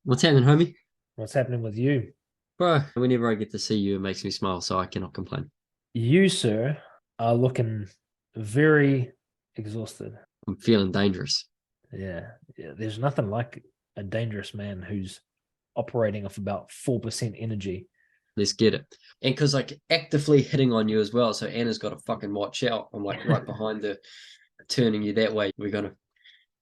What's happening, homie? What's happening with you? Bro, whenever I get to see you, it makes me smile, so I cannot complain. You, sir, are looking very exhausted. I'm feeling dangerous. Yeah. There's nothing like a dangerous man who's operating off about 4% energy. Let's get it. And because like actively hitting on you as well, so Anna's got to fucking watch out. I'm like right behind her, turning you that way. We're gonna,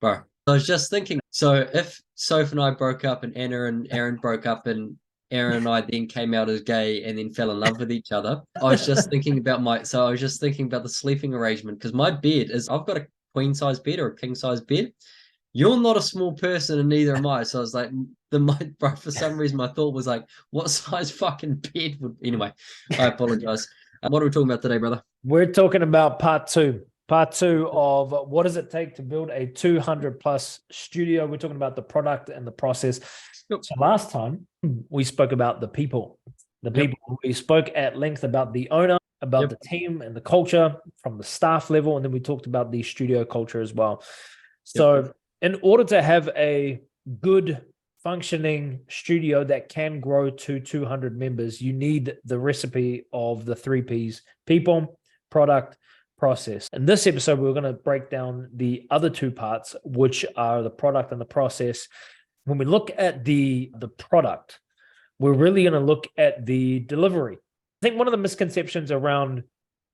bro. I was just thinking, so if Soph and I broke up and Anna and Aaron broke up and Aaron and I then came out as gay and then fell in love with each other, I was just thinking about the sleeping arrangement because my bed is, I've got a queen size bed or a king size bed. You're not a small person and neither am I. So I was like, bro, for some reason, my thought was like, what size fucking bed would, anyway, I apologize. What are we talking about today, brother? We're talking about part two of what does it take to build a 200 plus studio. We're talking about the product and the process. Yep. So last time we spoke about the people. Yep. We spoke at length about the owner, about Yep. the team and the culture from the staff level, and then we talked about the studio culture as well. So in order to have a good functioning studio that can grow to 200 members, you need the recipe of the three P's: people, product, process. In this episode, we're going to break down the other two parts, which are the product and the process. When we look at the product, we're really going to look at the delivery. I think one of the misconceptions around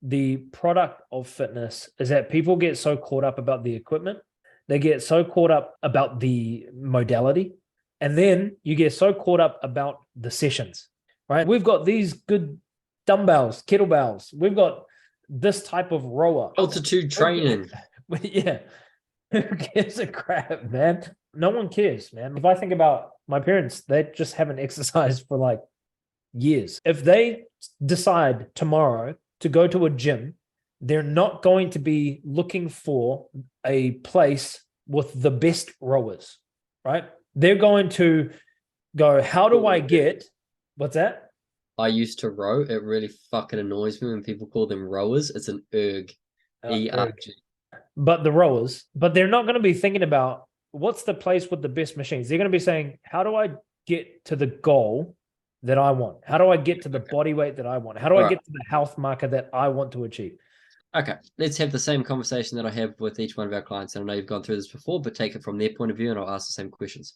the product of fitness is that people get so caught up about the equipment. They get so caught up about the modality. And then you get so caught up about the sessions, right? We've got these good dumbbells, kettlebells. We've got this type of rower. Altitude training. Yeah. Who gives a crap, man? No one cares, man. If I think about my parents, they just haven't exercised for like years. If they decide tomorrow to go to a gym, they're not going to be looking for a place with the best rowers, right? They're going to go, how do I get, what's that? I used to row. It really fucking annoys me when people call them rowers. It's an erg. ERG. But they're not going to be thinking about what's the place with the best machines. They're going to be saying, how do I get to the goal that I want? How do I get to the body weight that I want? How do I get to the health marker that I want to achieve? Okay, let's have the same conversation that I have with each one of our clients. And I know you've gone through this before, but take it from their point of view and I'll ask the same questions.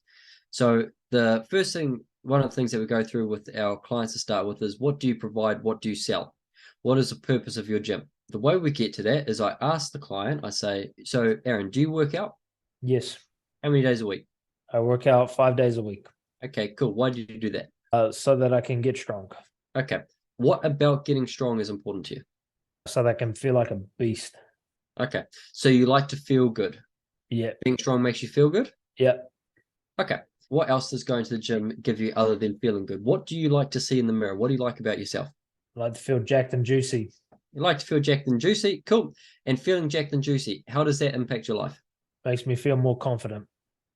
So the first thing, one of the things that we go through with our clients to start with is what do you provide? What do you sell? What is the purpose of your gym? The way we get to that is I ask the client, I say, so Aaron, do you work out? Yes. How many days a week? I work out 5 days a week. Okay, cool. Why do you do that? So that I can get strong. Okay. What about getting strong is important to you? So that I can feel like a beast. Okay. So you like to feel good. Yeah. Being strong makes you feel good? Yeah. Okay. What else does going to the gym give you other than feeling good? What do you like to see in the mirror? What do you like about yourself? I like to feel jacked and juicy. You like to feel jacked and juicy? Cool. And feeling jacked and juicy, how does that impact your life? Makes me feel more confident.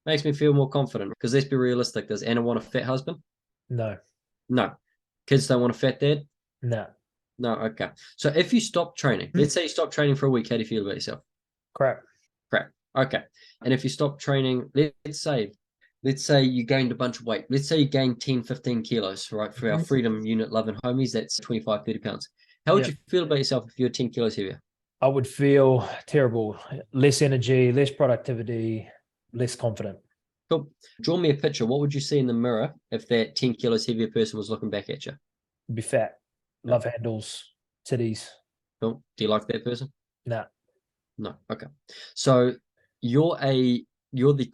Makes me feel more confident. Because let's be realistic. Does Anna want a fat husband? No. No. Kids don't want a fat dad? No. No. Okay. So if you stop training, let's say you stop training for a week, how do you feel about yourself? Crap. Crap. Okay. And if you stop training, let's say you gained a bunch of weight. Let's say you gained 10, 15 kilos, right? For our freedom unit loving homies, that's 25, 30 pounds. How would you feel about yourself if you were 10 kilos heavier? I would feel terrible. Less energy, less productivity, less confident. Cool. Draw me a picture. What would you see in the mirror if that 10 kilos heavier person was looking back at you? Be fat. Love handles, titties. Cool. Do you like that person? Nah. No. Okay. So you're the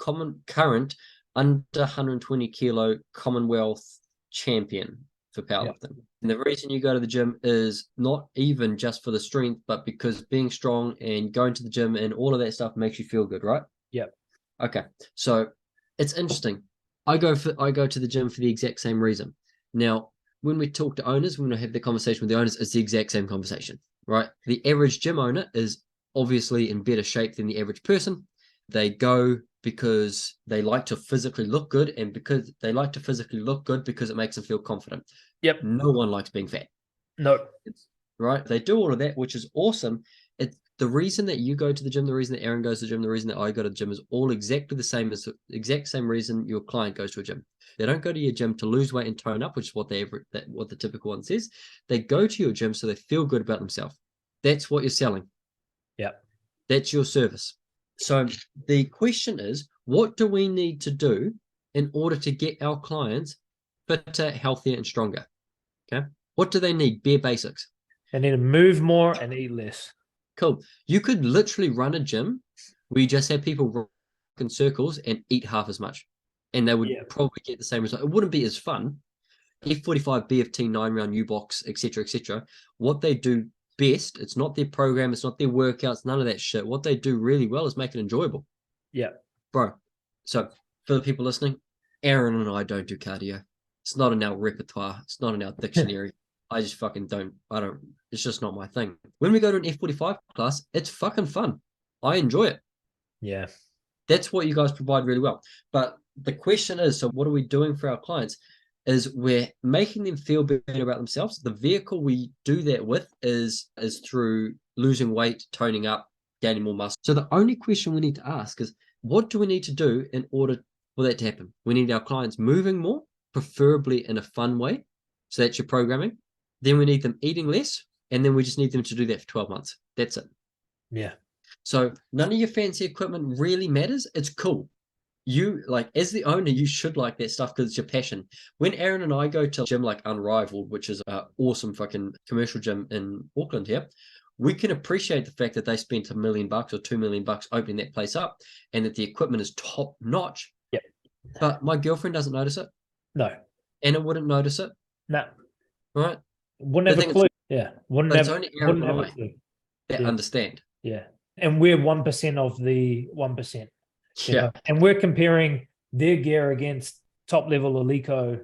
current under 120 kilo Commonwealth champion for powerlifting. And the reason you go to the gym is not even just for the strength, but because being strong and going to the gym and all of that stuff makes you feel good, right? Yep. Okay. So it's interesting. I go to the gym for the exact same reason. Now, when we talk to owners, when we have the conversation with the owners, it's the exact same conversation, right? The average gym owner is obviously in better shape than the average person. They go because they like to physically look good, and because they like to physically look good because it makes them feel confident. Yep. No one likes being fat. No. Right? They do all of that, which is awesome. The reason that you go to the gym, the reason that Aaron goes to the gym, the reason that I go to the gym is all exactly the same as the exact same reason your client goes to a gym. They don't go to your gym to lose weight and tone up, which is what what the typical one says. They go to your gym so they feel good about themselves. That's what you're selling. Yeah. That's your service. So the question is, what do we need to do in order to get our clients fitter, healthier, and stronger? Okay. What do they need? Bare basics. They need to move more and eat less. Cool. You could literally run a gym where you just have people run in circles and eat half as much, and they would probably get the same result. It wouldn't be as fun. F45, BFT, 9-round U-box, etc., etc. What they do best, it's not their program, it's not their workouts, none of that shit. What they do really well is make it enjoyable. Yeah. Bro. So for the people listening, Aaron and I don't do cardio. It's not in our repertoire. It's not in our dictionary. I just fucking don't. It's just not my thing. When we go to an F45 class, it's fucking fun. I enjoy it. Yeah. That's what you guys provide really well. But the question is, so what are we doing for our clients? Is we're making them feel better about themselves. The vehicle we do that with is through losing weight, toning up, gaining more muscle. So the only question we need to ask is, what do we need to do in order for that to happen? We need our clients moving more, preferably in a fun way. So that's your programming. Then we need them eating less, and then we just need them to do that for 12 months. That's it. Yeah. So none of your fancy equipment really matters. It's cool. You, like, as the owner, you should like that stuff because it's your passion. When Aaron and I go to a gym like Unrivaled, which is an awesome fucking commercial gym in Auckland here, we can appreciate the fact that they spent $1 million or $2 million opening that place up, and that the equipment is top notch. Yep. But my girlfriend doesn't notice it. No. Anna wouldn't notice it. No. Right? Wouldn't have a clue. Yeah. Wouldn't have a clue that understand. Yeah. And we're 1% of the 1%. Yeah. Know? And we're comparing their gear against top level Eleiko.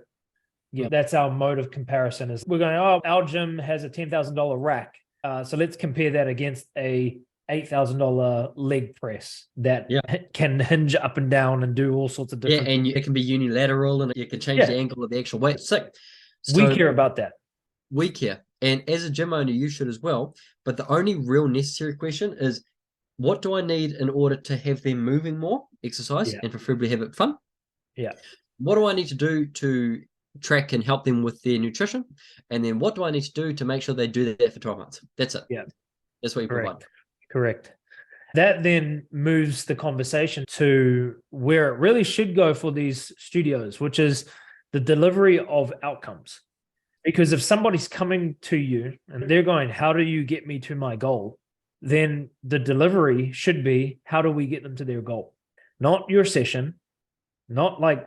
Yeah. That's our mode of comparison. Is we're going, oh, our gym has a $10,000 rack. So let's compare that against a $8,000 leg press that can hinge up and down and do all sorts of different and it can be unilateral and you can change the angle of the actual weight. Sick. So we care about that. We care. And as a gym owner, you should as well. But the only real necessary question is, what do I need in order to have them moving more, exercise, and preferably have it fun? Yeah. What do I need to do to track and help them with their nutrition? And then what do I need to do to make sure they do that for 12 months? That's it. Yeah. That's what you provide. Correct. That then moves the conversation to where it really should go for these studios, which is the delivery of outcomes. Because if somebody's coming to you and they're going, how do you get me to my goal? Then the delivery should be, how do we get them to their goal? Not your session, not like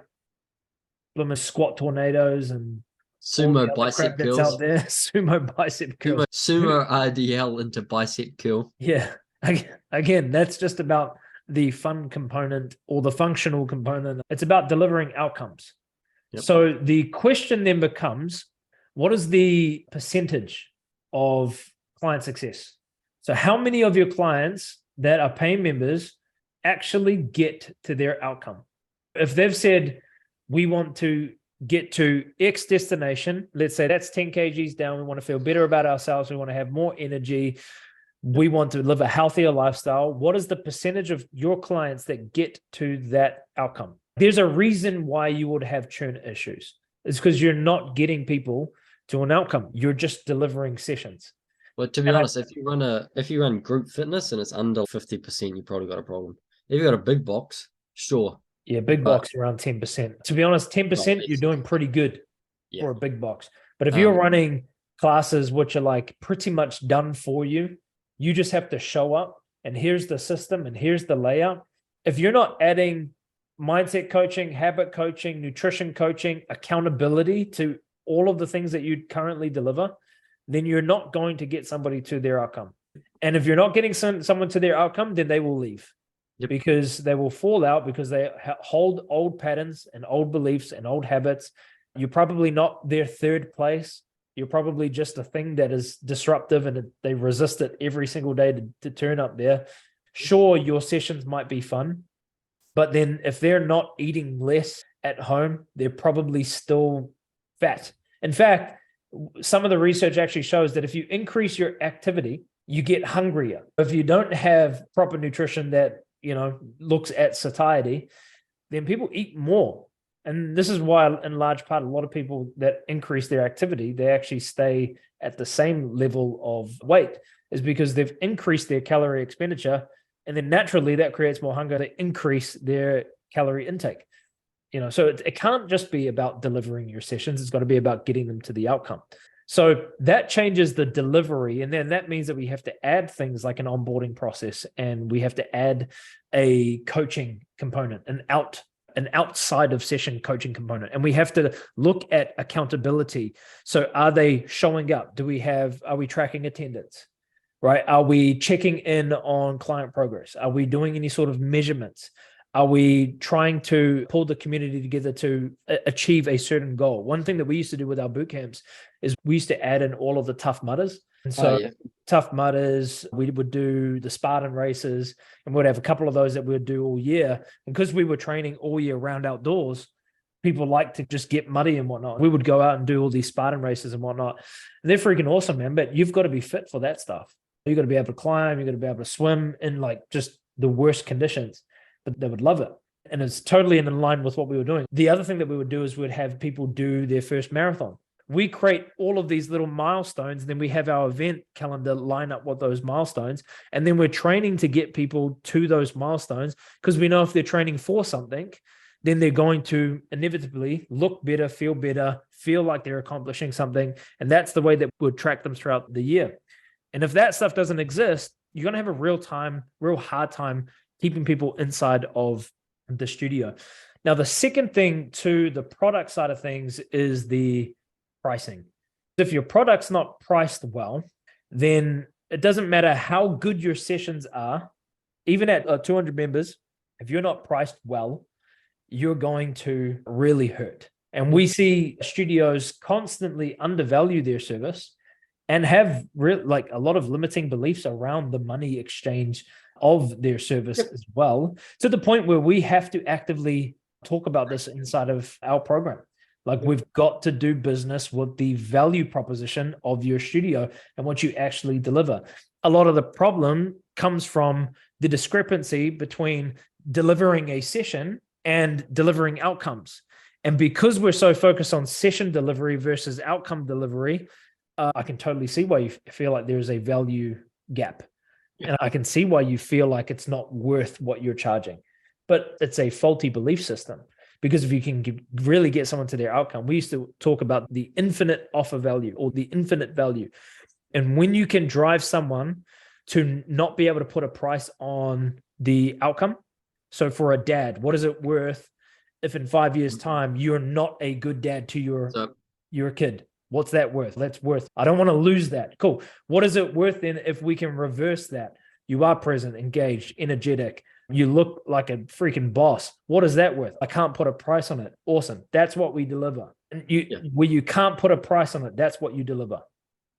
squat tornadoes and sumo bicep curls out there. Sumo bicep curls. Sumo RDL into bicep curl. Yeah. Again, that's just about the fun component or the functional component. It's about delivering outcomes. Yep. So the question then becomes, what is the percentage of client success? So how many of your clients that are paying members actually get to their outcome? If they've said, we want to get to X destination, let's say that's 10 kgs down, we want to feel better about ourselves, we want to have more energy, we want to live a healthier lifestyle, what is the percentage of your clients that get to that outcome? There's a reason why you would have churn issues. It's because you're not getting people to an outcome. You're just delivering sessions. Well, to be honest, if you run group fitness and it's under 50%, you probably got a problem. If you got a big box, sure. Yeah, big box around 10%. To be honest, 10%, you're doing pretty good for a big box. But if you're running classes which are like pretty much done for you, you just have to show up and here's the system and here's the layout. If you're not adding mindset coaching, habit coaching, nutrition coaching, accountability to all of the things that you currently deliver, then you're not going to get somebody to their outcome. And if you're not getting someone to their outcome, then they will leave because they will fall out because they hold old patterns and old beliefs and old habits. You're probably not their third place. You're probably just a thing that is disruptive and they resist it every single day to turn up there. Sure, your sessions might be fun, but then if they're not eating less at home, they're probably still fat. In fact, some of the research actually shows that if you increase your activity, you get hungrier. If you don't have proper nutrition that, looks at satiety, then people eat more. And this is why, in large part, a lot of people that increase their activity, they actually stay at the same level of weight, is because they've increased their calorie expenditure. And then naturally that creates more hunger to increase their calorie intake. So it can't just be about delivering your sessions. It's got to be about getting them to the outcome. So that changes the delivery. And then that means that we have to add things like an onboarding process, and we have to add a coaching component, an outside of session coaching component. And we have to look at accountability. So are they showing up? Are we tracking attendance? Right? Are we checking in on client progress? Are we doing any sort of measurements? Are we trying to pull the community together to achieve a certain goal? One thing that we used to do with our boot camps is we used to add in all of the Tough Mudders. And so Tough Mudders, we would do the Spartan races, and we'd have a couple of those that we'd do all year. And because we were training all year round outdoors, people like to just get muddy and whatnot. We would go out and do all these Spartan races and whatnot. And they're freaking awesome, man. But you've got to be fit for that stuff. You've got to be able to climb. You've got to be able to swim in like just the worst conditions. But they would love it. And it's totally in line with what we were doing. The other thing that we would do is we'd have people do their first marathon. We create all of these little milestones. Then we have our event calendar line up with those milestones. And then we're training to get people to those milestones, because we know if they're training for something, then they're going to inevitably look better, feel like they're accomplishing something. And that's the way that we'll track them throughout the year. And if that stuff doesn't exist, you're going to have a real hard time keeping people inside of the studio. Now, the second thing to the product side of things is the pricing. If your product's not priced well, then it doesn't matter how good your sessions are. Even at 200 members, if you're not priced well, you're going to really hurt. And we see studios constantly undervalue their service and have a lot of limiting beliefs around the money exchange of their service as well, to the point where we have to actively talk about this inside of our program. Like, we've got to do business with the value proposition of your studio and what you actually deliver. A lot of the problem comes from the discrepancy between delivering a session and delivering outcomes. And because we're so focused on session delivery versus outcome delivery, I can totally see why you feel like there's a value gap. And I can see why you feel like it's not worth what you're charging. But it's a faulty belief system, because if you can really get someone to their outcome, we used to talk about the infinite offer value or the infinite value. And when you can drive someone to not be able to put a price on the outcome. So for a dad, what is it worth if in 5 years' time you're not a good dad to your kid? What's that worth? That's worth, I don't want to lose that. Cool. What is it worth then if we can reverse that? You are present, engaged, energetic. You look like a freaking boss. What is that worth? I can't put a price on it. Awesome. That's what we deliver. And where you can't put a price on it, that's what you deliver.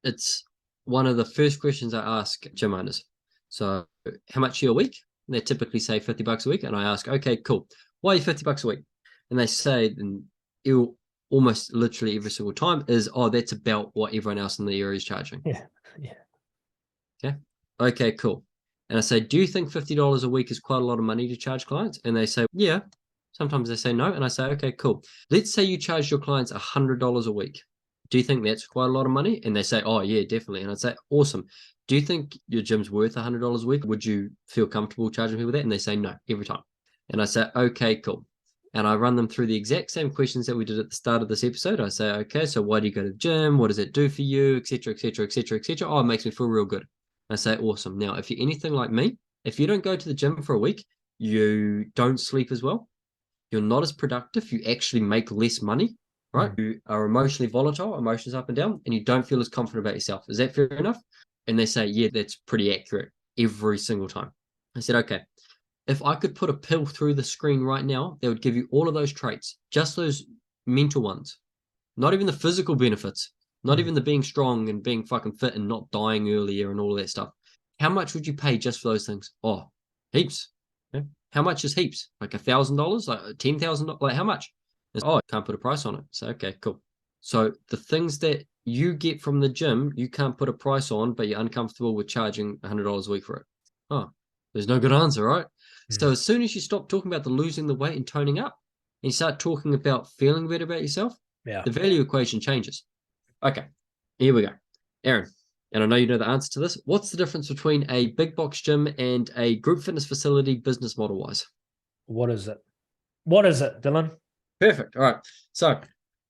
It's one of the first questions I ask gym owners. So how much are you a week? And they typically say $50 a week. And I ask, okay, cool. Why are you $50 a week? And they say, and it'll almost literally every single time is, oh, that's about what everyone else in the area is charging. Yeah. Okay, cool. And I say, do you think $50 a week is quite a lot of money to charge clients? And they say, yeah. Sometimes they say no. And I say, okay, cool. Let's say you charge your clients $100 a week. Do you think that's quite a lot of money? And they say, oh, yeah, definitely. And I'd say, awesome. Do you think your gym's worth $100 a week? Would you feel comfortable charging people that? And they say no every time. And I say, okay, cool. And I run them through the exact same questions that we did at the start of this episode. I say, okay, so why do you go to the gym? What does it do for you? Et cetera, et cetera, et cetera, et cetera. Oh, it makes me feel real good. I say, awesome. Now, if you're anything like me, if you don't go to the gym for a week, you don't sleep as well. You're not as productive. You actually make less money, right? You are emotionally volatile, emotions up and down, and you don't feel as confident about yourself. Is that fair enough? And they say, yeah, that's pretty accurate every single time. I said, okay, if I could put a pill through the screen right now, that would give you all of those traits, just those mental ones, not even the physical benefits, not even the being strong and being fucking fit and not dying earlier and all that stuff. How much would you pay just for those things? Oh, heaps. Okay. How much is heaps? Like $1,000, like $10,000, like how much? Oh, I can't put a price on it. So, okay, cool. So the things that you get from the gym, you can't put a price on, but you're uncomfortable with charging $100 a week for it. Oh, there's no good answer, right? So as soon as you stop talking about the losing the weight and toning up, and you start talking about feeling better about yourself, Yeah. the value equation changes. Okay, here we go. Aaron, and I know you know the answer to this. What's the difference between a big box gym and a group fitness facility business model wise? What is it? What is it, Dylan? Perfect. All right. So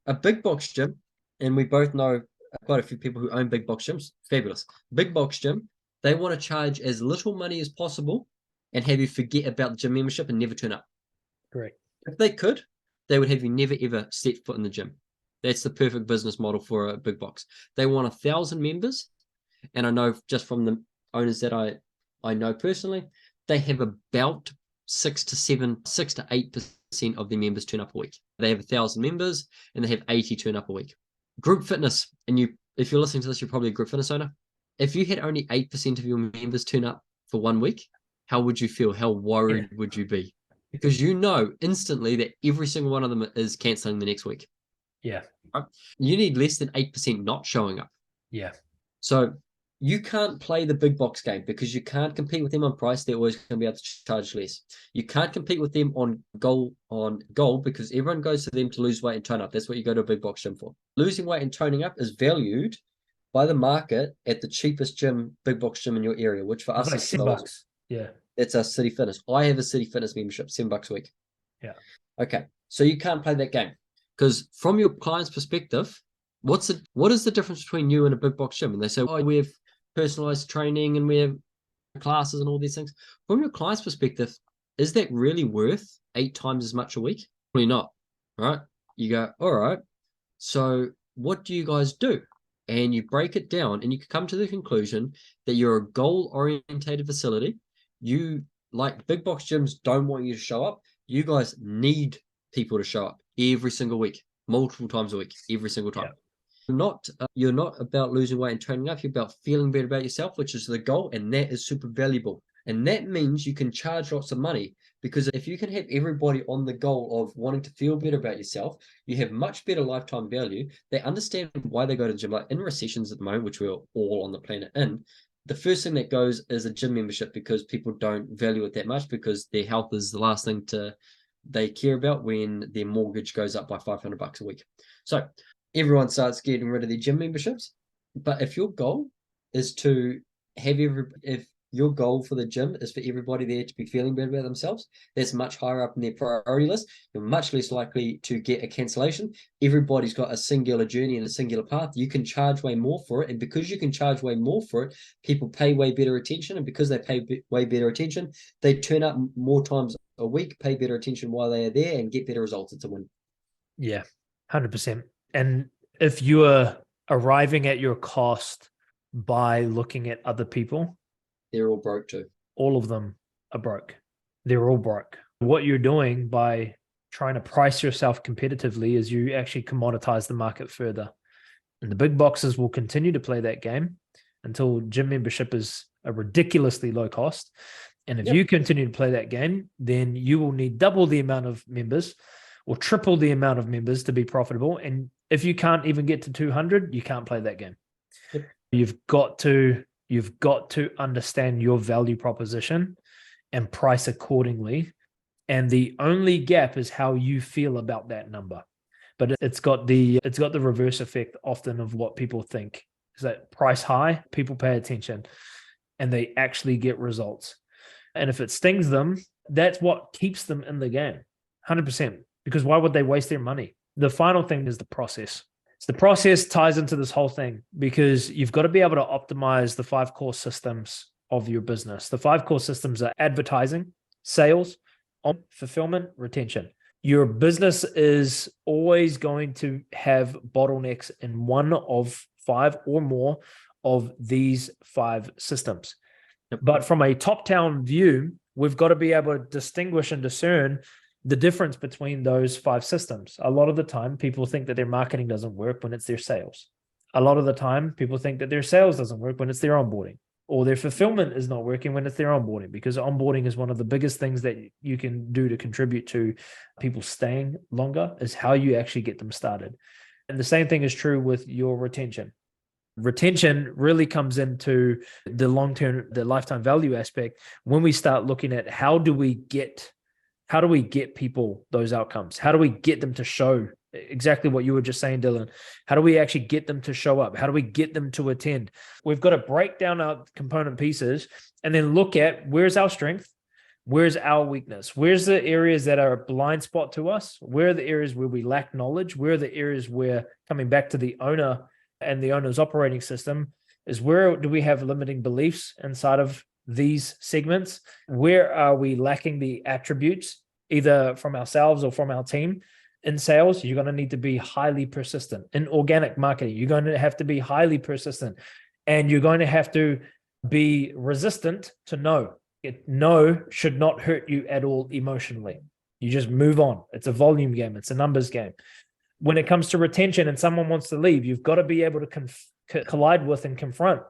a big box gym, and we both know quite a few people who own big box gyms. Fabulous. Big box gym, they want to charge as little money as possible and have you forget about the gym membership and never turn up. Correct. If they could, they would have you never ever set foot in the gym. That's the perfect business model for a big box. They want 1,000 members, and I know just from the owners that I know personally, they have about 6 to 8% of their members turn up a week. They have 1,000 members and they have 80 turn up a week. Group fitness, and if you're listening to this, you're probably a group fitness owner. If you had only 8% of your members turn up for 1 week, how would you feel? How worried would you be? Because you know instantly that every single one of them is canceling the next week. Yeah. You need less than 8% not showing up. Yeah. So you can't play the big box game because you can't compete with them on price. They're always going to be able to charge less. You can't compete with them on goal because everyone goes to them to lose weight and tone up. That's what you go to a big box gym for. Losing weight and toning up is valued by the market at the cheapest gym, big box gym in your area, which for us like is $7. Yeah. That's a City Fitness. I have a City Fitness membership, $7 a week. Yeah. Okay. So you can't play that game because from your client's perspective, what is the difference between you and a big box gym? And they say, oh, we have personalized training and we have classes and all these things. From your client's perspective, is that really worth 8 times as much a week? Probably not. Right? You go, all right. So what do you guys do? And you break it down and you come to the conclusion that you're a goal-orientated facility. You, like big box gyms, don't want you to show up. You guys need people to show up every single week, multiple times a week, every single time. Yeah. You're not about losing weight and toning up. You're about feeling better about yourself, which is the goal, and that is super valuable. And that means you can charge lots of money because if you can have everybody on the goal of wanting to feel better about yourself, you have much better lifetime value. They understand why they go to the gym. Like in recessions at the moment, which we're all on the planet in, the first thing that goes is a gym membership because people don't value it that much because their health is the last thing they care about when their mortgage goes up by $500 a week. So everyone starts getting rid of their gym memberships. But if your goal is to have if your goal for the gym is for everybody there to be feeling better about themselves, that's much higher up in their priority list. You're much less likely to get a cancellation. Everybody's got a singular journey and a singular path. You can charge way more for it. And because you can charge way more for it, people pay way better attention. And because they pay way better attention, they turn up more times a week, pay better attention while they are there, and get better results. It's a win. Yeah, 100%. And if you are arriving at your cost by looking at other people, they're all broke too. All of them are broke. They're all broke. What you're doing by trying to price yourself competitively is you actually commoditize the market further. And the big boxes will continue to play that game until gym membership is a ridiculously low cost. And if you continue to play that game, then you will need double the amount of members or triple the amount of members to be profitable. And if you can't even get to 200, you can't play that game. Yep. You've got to understand your value proposition and price accordingly. And the only gap is how you feel about that number. But it's got the reverse effect often of what people think. Is that price high, people pay attention and they actually get results. And if it stings them, that's what keeps them in the game, 100%. Because why would they waste their money? The final thing is the process. So the process ties into this whole thing because you've got to be able to optimize the 5 core systems of your business. The 5 core systems are advertising, sales, fulfillment, retention. Your business is always going to have bottlenecks in one of 5 or more of these 5 systems. But from a top-down view, we've got to be able to distinguish and discern the difference between those 5 systems. A lot of the time, people think that their marketing doesn't work when it's their sales. A lot of the time, people think that their sales doesn't work when it's their onboarding, or their fulfillment is not working when it's their onboarding, because onboarding is one of the biggest things that you can do to contribute to people staying longer, is how you actually get them started. And the same thing is true with your retention. Retention really comes into the long-term, the lifetime value aspect when we start looking at how do we get people those outcomes? How do we get them to show exactly what you were just saying, Dylan? How do we actually get them to show up? How do we get them to attend? We've got to break down our component pieces and then look at where's our strength, where's our weakness, where's the areas that are a blind spot to us, where are the areas where we lack knowledge, where are the areas where, coming back to the owner and the owner's operating system, is where do we have limiting beliefs inside of these segments? Where are we lacking the attributes, either from ourselves or from our team? In sales, you're going to need to be highly persistent. In organic marketing, you're going to have to be highly persistent, and you're going to have to be resistant to no. No should not hurt you at all emotionally. You just move on. It's a volume game. It's a numbers game. When it comes to retention and someone wants to leave, you've got to be able to collide with and confront.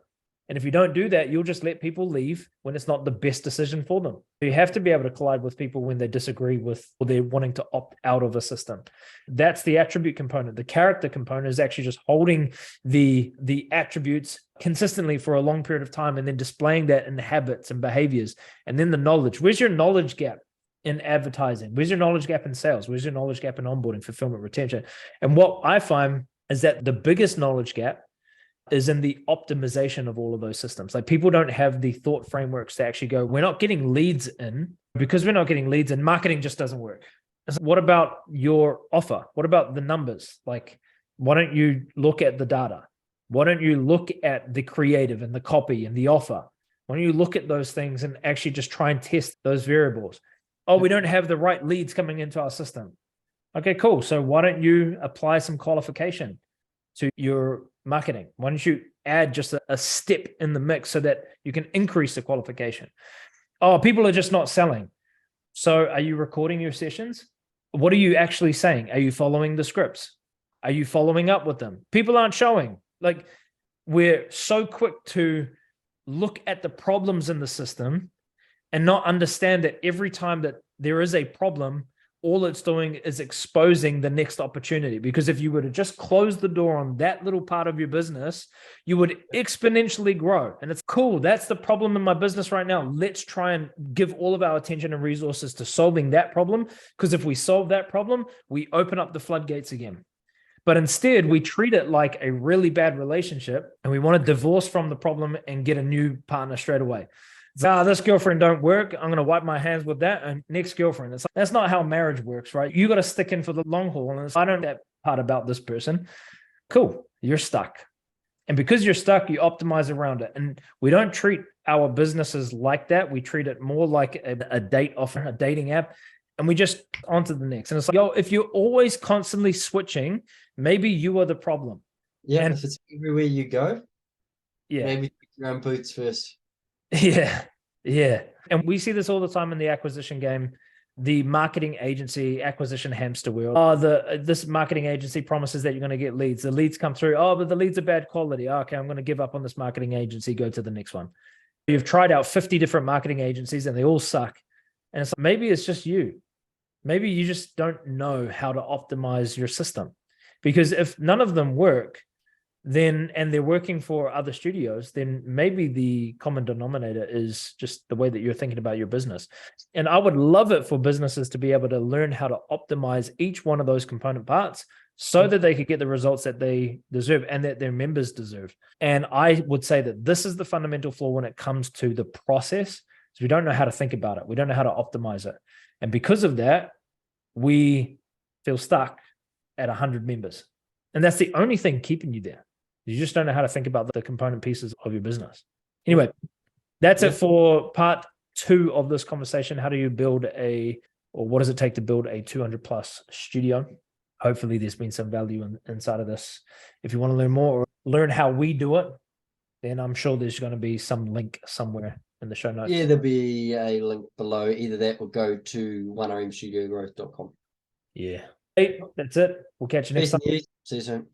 And if you don't do that, you'll just let people leave when it's not the best decision for them. You have to be able to collide with people when they disagree with, or they're wanting to opt out of a system. That's the attribute component. The character component is actually just holding the attributes consistently for a long period of time and then displaying that in habits and behaviors. And then the knowledge. Where's your knowledge gap in advertising? Where's your knowledge gap in sales? Where's your knowledge gap in onboarding, fulfillment, retention? And what I find is that the biggest knowledge gap is in the optimization of all of those systems. Like, people don't have the thought frameworks to actually go, we're not getting leads in. Because we're not getting leads in, marketing just doesn't work. What about your offer? What about the numbers? Like, why don't you look at the data? Why don't you look at the creative and the copy and the offer? Why don't you look at those things and actually just try and test those variables? Oh, we don't have the right leads coming into our system. Okay, cool. So why don't you apply some qualification to your marketing? Why don't you add just a step in the mix so that you can increase the qualification? Oh, people are just not selling. So are you recording your sessions? What are you actually saying? Are you following the scripts? Are you following up with them? People aren't showing. Like, we're so quick to look at the problems in the system and not understand that every time that there is a problem, all it's doing is exposing the next opportunity. Because if you were to just close the door on that little part of your business, you would exponentially grow. And it's cool. That's the problem in my business right now. Let's try and give all of our attention and resources to solving that problem. Because if we solve that problem, we open up the floodgates again. But instead, we treat it like a really bad relationship, and we want to divorce from the problem and get a new partner straight away. This girlfriend don't work. I'm going to wipe my hands with that. And next girlfriend. It's like, that's not how marriage works, right? You got to stick in for the long haul. And I don't know that part about this person. Cool. You're stuck. And because you're stuck, you optimize around it. And we don't treat our businesses like that. We treat it more like a date offer, a dating app. And we just on to the next. And it's like, if you're always constantly switching, maybe you are the problem. Yeah, and if it's everywhere you go, yeah, maybe pick your own boots first. Yeah. And we see this all the time in the acquisition game. The marketing agency acquisition hamster wheel. This marketing agency promises that you're going to get leads. The leads come through. Oh, but the leads are bad quality. Okay, I'm going to give up on this marketing agency. Go to the next one. You've tried out 50 different marketing agencies and they all suck. And it's like, maybe it's just you. Maybe you just don't know how to optimize your system. Because if none of them work, then, and they're working for other studios, then maybe the common denominator is just the way that you're thinking about your business. And I would love it for businesses to be able to learn how to optimize each one of those component parts so that they could get the results that they deserve and that their members deserve. And I would say that this is the fundamental flaw when it comes to the process. So we don't know how to think about it. We don't know how to optimize it. And because of that, we feel stuck at 100 members. And that's the only thing keeping you there. You just don't know how to think about the component pieces of your business. Anyway, that's it for part 2 of this conversation. How do you build or what does it take to build a 200 plus studio? Hopefully there's been some value inside of this. If you want to learn more or learn how we do it, then I'm sure there's going to be some link somewhere in the show notes. Yeah, there'll be a link below. Either that or go to 1rmstudiogrowth.com. Yeah. Hey, that's it. We'll catch you next time. See you soon.